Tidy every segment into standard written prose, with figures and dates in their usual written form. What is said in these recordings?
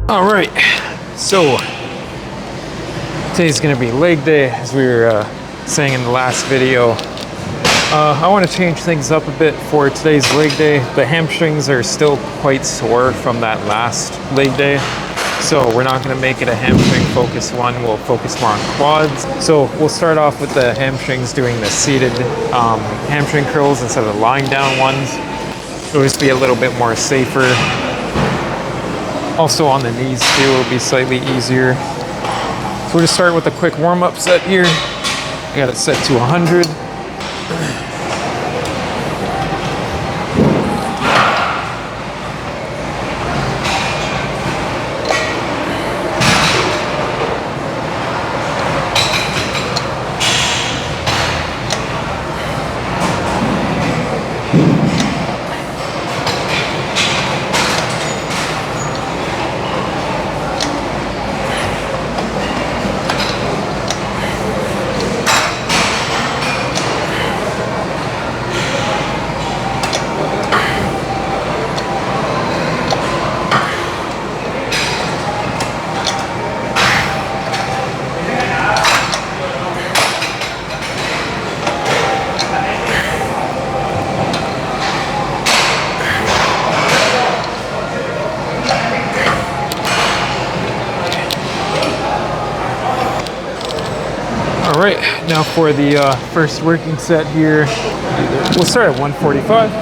All right, so today's gonna be leg day, as we were saying in the last video. I want to change things up a bit for today's leg day. The hamstrings are still quite sore from that last leg day, so we're not gonna make it a hamstring focused one. We'll focus more on quads. So we'll start off with the hamstrings, doing the seated hamstring curls instead of the lying down ones. It'll just be a little bit more safer. Also on the knees too, it'll be slightly easier. So we'll just start with a quick warm-up set here. I got it set to 100. All right, now for the first working set here, we'll start at 145.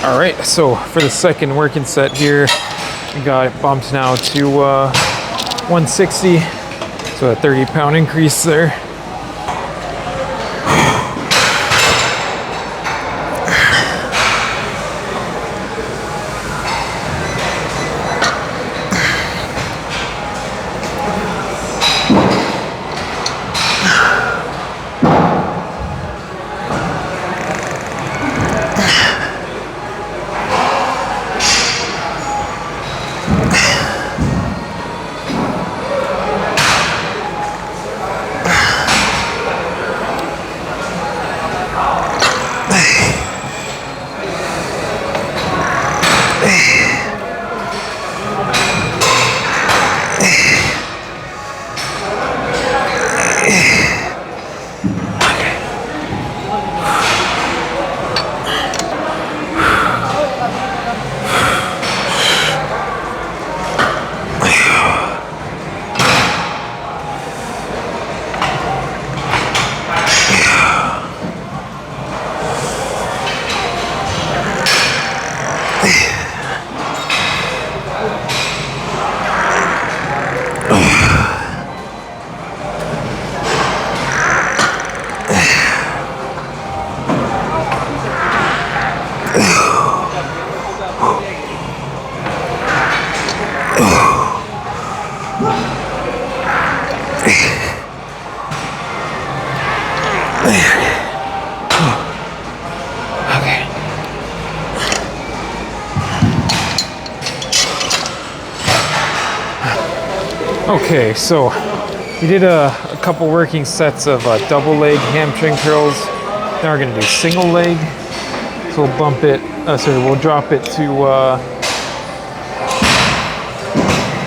All right, so for the second working set here, we got it bumped now to 160, so a 30-pound increase there. Okay, so we did a couple working sets of double leg hamstring curls. Now we're gonna do single leg. So we'll bump it, we'll drop it to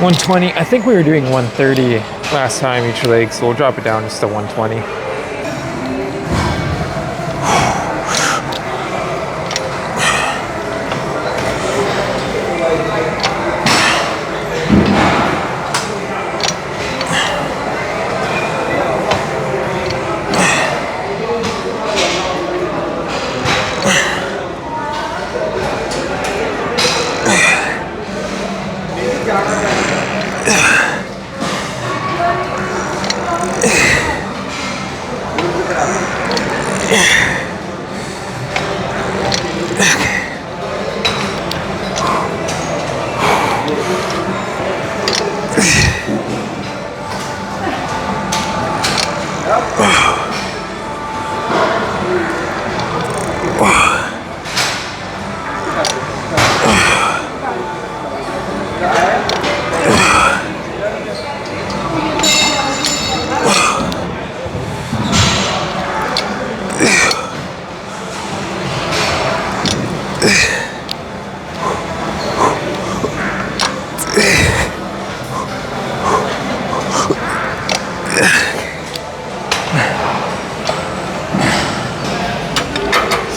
120. I think we were doing 130 last time each leg, so we'll drop it down just to 120.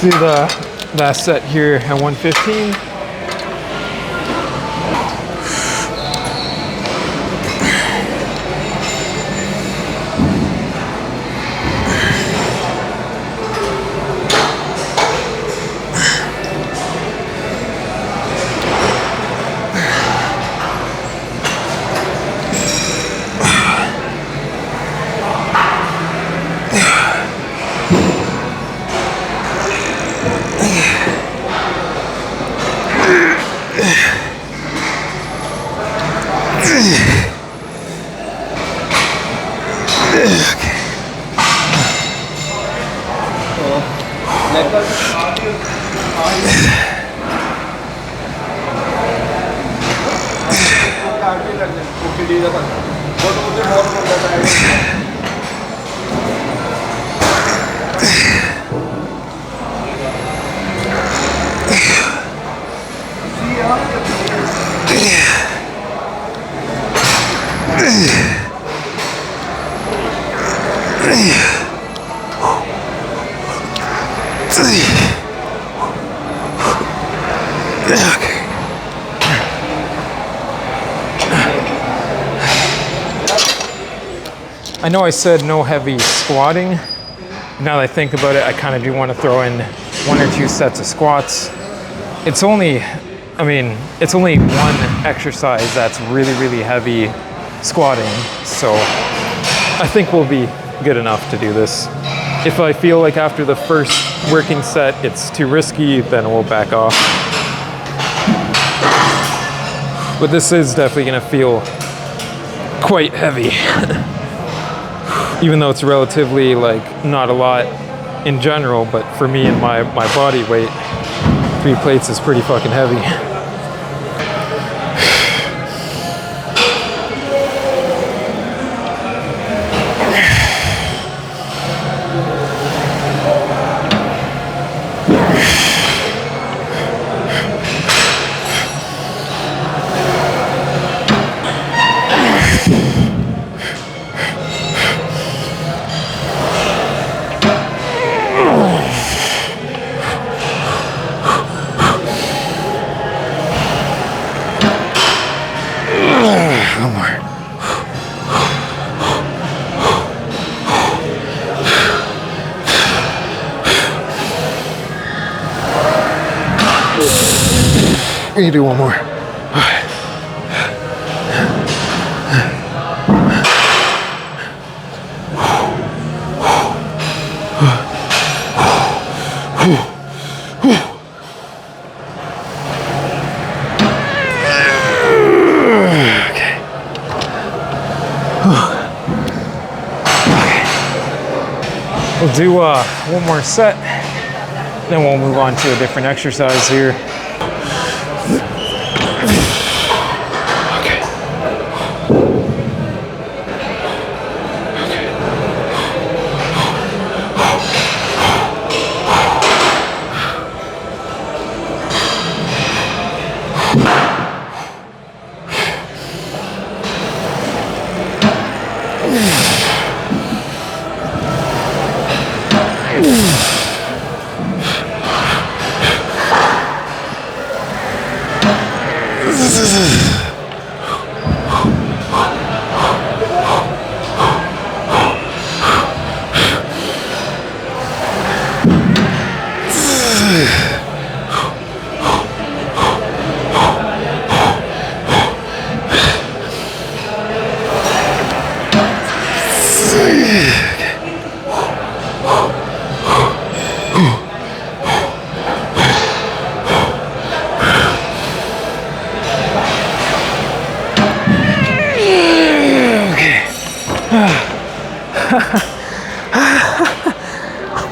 Do the last set here at 115. I know I said no heavy squatting. Now that I think about it, I kind of do want to throw in 1 or 2 sets of squats. It's only, it's only one exercise that's really, really heavy squatting. So I think we'll be good enough to do this. If I feel like after the first working set it's too risky, then we'll back off. But this is definitely gonna feel quite heavy. Even though it's relatively like not a lot in general, but for me and my body weight, 3 plates is pretty fucking heavy. We can do one more. We'll do one more set, then we'll move on to a different exercise here.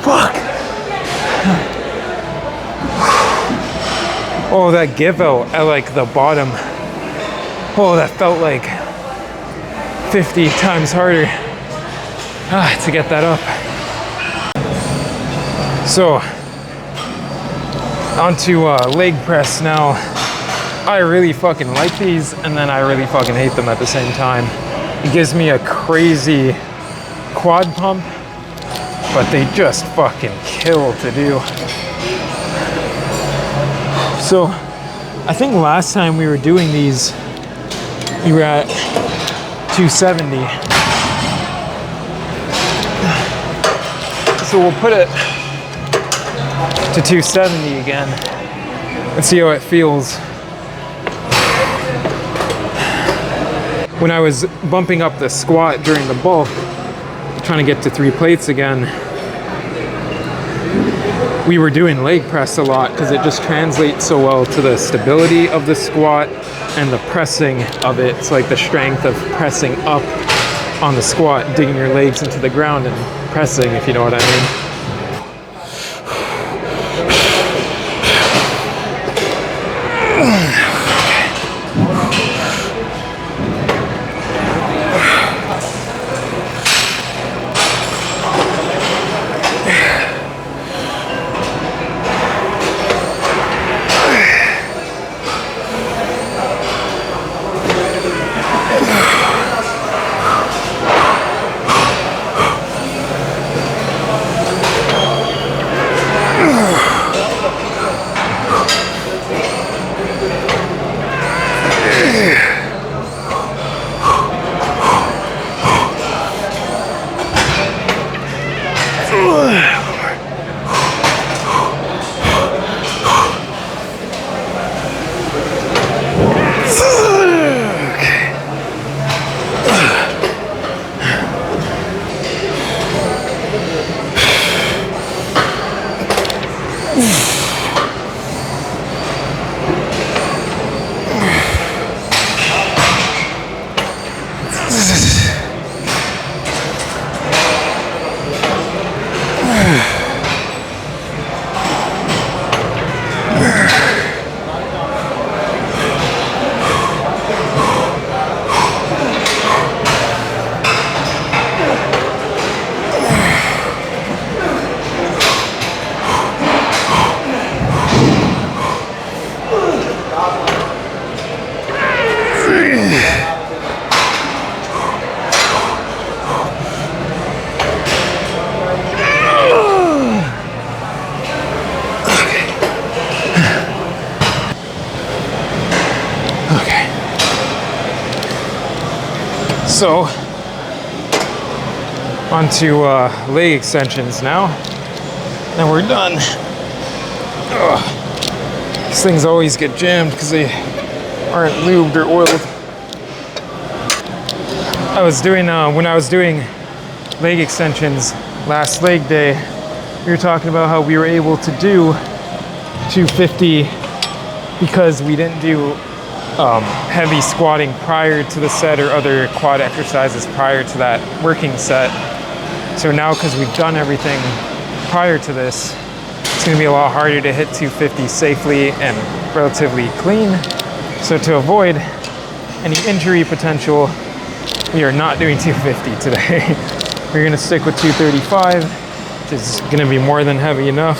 Fuck. Oh, that give out at like the bottom. Oh, that felt like 50 times harder to get that up. So, onto leg press now. I really fucking like these, and then I really fucking hate them at the same time. It gives me a crazy quad pump, but they just fucking kill to do. So, I think last time we were doing these, we were at 270. So we'll put it to 270 again and see how it feels. When I was bumping up the squat during the bulk, trying to get to 3 plates again, we were doing leg press a lot because it just translates so well to the stability of the squat and the pressing of it. It's like the strength of pressing up on the squat, digging your legs into the ground and pressing, if you know what I mean. So, onto leg extensions now, and we're done. Ugh. These things always get jammed because they aren't lubed or oiled. I was doing, when I was doing leg extensions last leg day, we were talking about how we were able to do 250 because we didn't do heavy squatting prior to the set or other quad exercises prior to that working set. So now, because we've done everything prior to this, it's going to be a lot harder to hit 250 safely and relatively clean. So to avoid any injury potential, we are not doing 250 today. We're going to stick with 235, which is going to be more than heavy enough,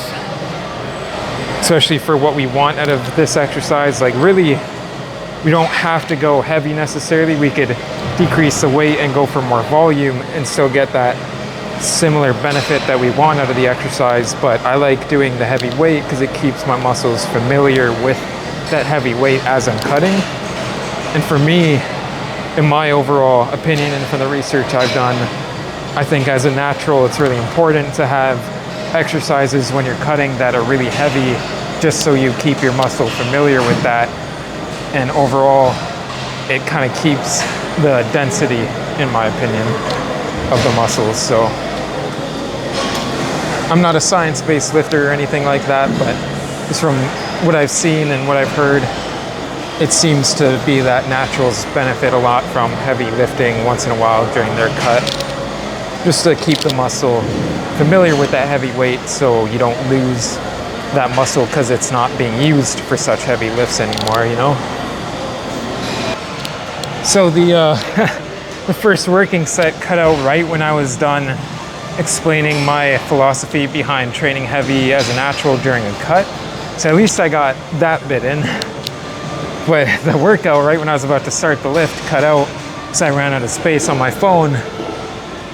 especially for what we want out of this exercise. Like, really, we don't have to go heavy necessarily. We could decrease the weight and go for more volume and still get that similar benefit that we want out of the exercise. But I like doing the heavy weight because it keeps my muscles familiar with that heavy weight as I'm cutting. And for me, in my overall opinion and from the research I've done, I think as a natural, it's really important to have exercises when you're cutting that are really heavy, just so you keep your muscle familiar with that. And overall, it kind of keeps the density, in my opinion, of the muscles. So I'm not a science-based lifter or anything like that, but just from what I've seen and what I've heard, it seems to be that naturals benefit a lot from heavy lifting once in a while during their cut. just to keep the muscle familiar with that heavy weight so you don't lose that muscle because it's not being used for such heavy lifts anymore, you know? So the the first working set cut out right when I was done explaining my philosophy behind training heavy as a natural during a cut. So at least I got that bit in. But the workout right when I was about to start the lift cut out because I ran out of space on my phone.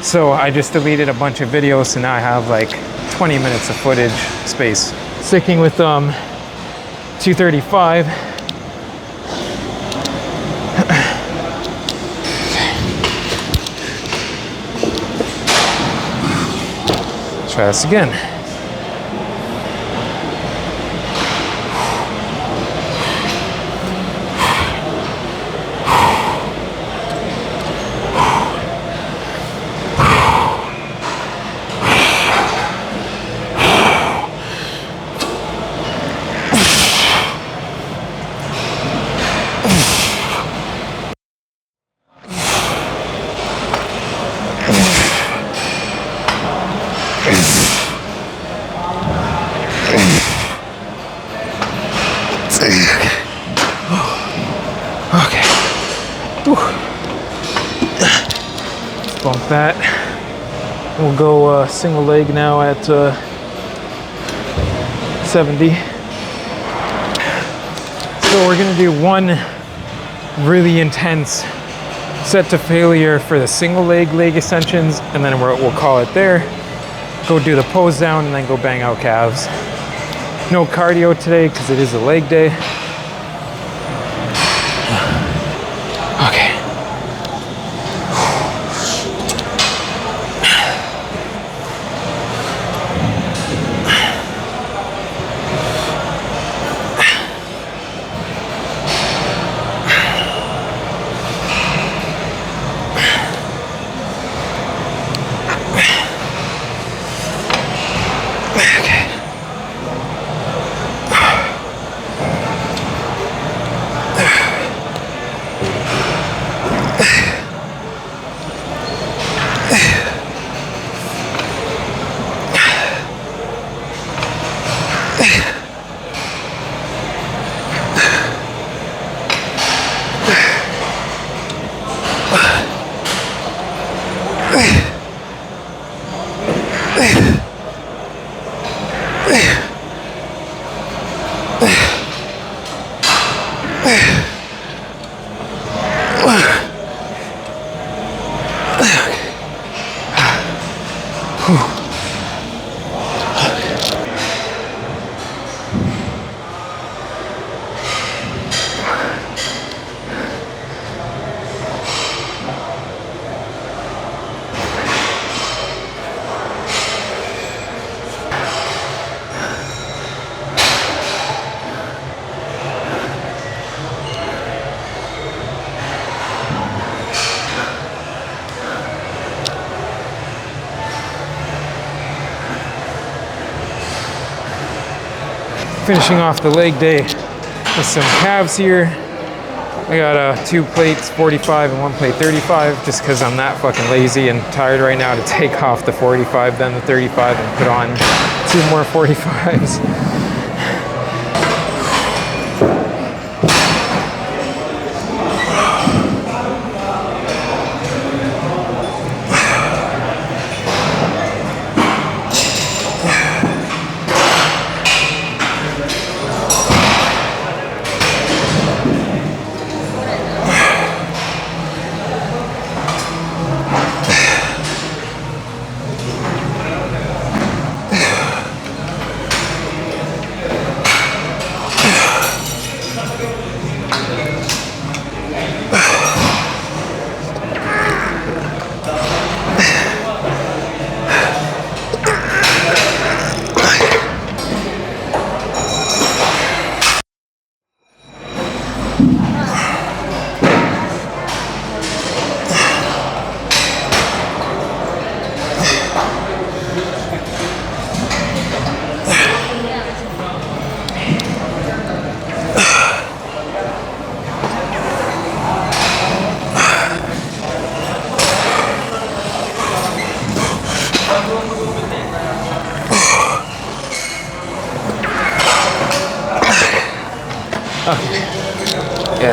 So I just deleted a bunch of videos, so now I have like 20 minutes of footage space. Sticking with 235. Try this again. Okay. Bump that. We'll go single leg now at 70. So we're gonna do one really intense set to failure for the single leg extensions, and then we'll call it there. Go do the pose down and then go bang out calves. No cardio today because it is a leg day. Okay. Finishing off the leg day with some calves here. I got 2 plates 45 and 1 plate 35 just because I'm that fucking lazy and tired right now to take off the 45 then the 35 and put on 2 more 45s.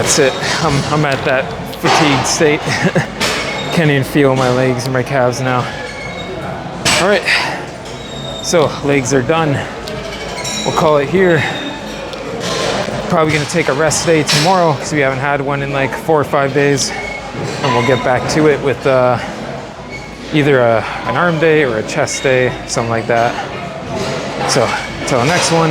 that's it. I'm at that fatigued state. Can't even feel my legs or my calves now. All right, so legs are done. We'll call it here. Probably gonna take a rest day tomorrow because we haven't had one in like 4 or 5 days. And we'll get back to it with either an arm day or a chest day, something like that. So until the next one,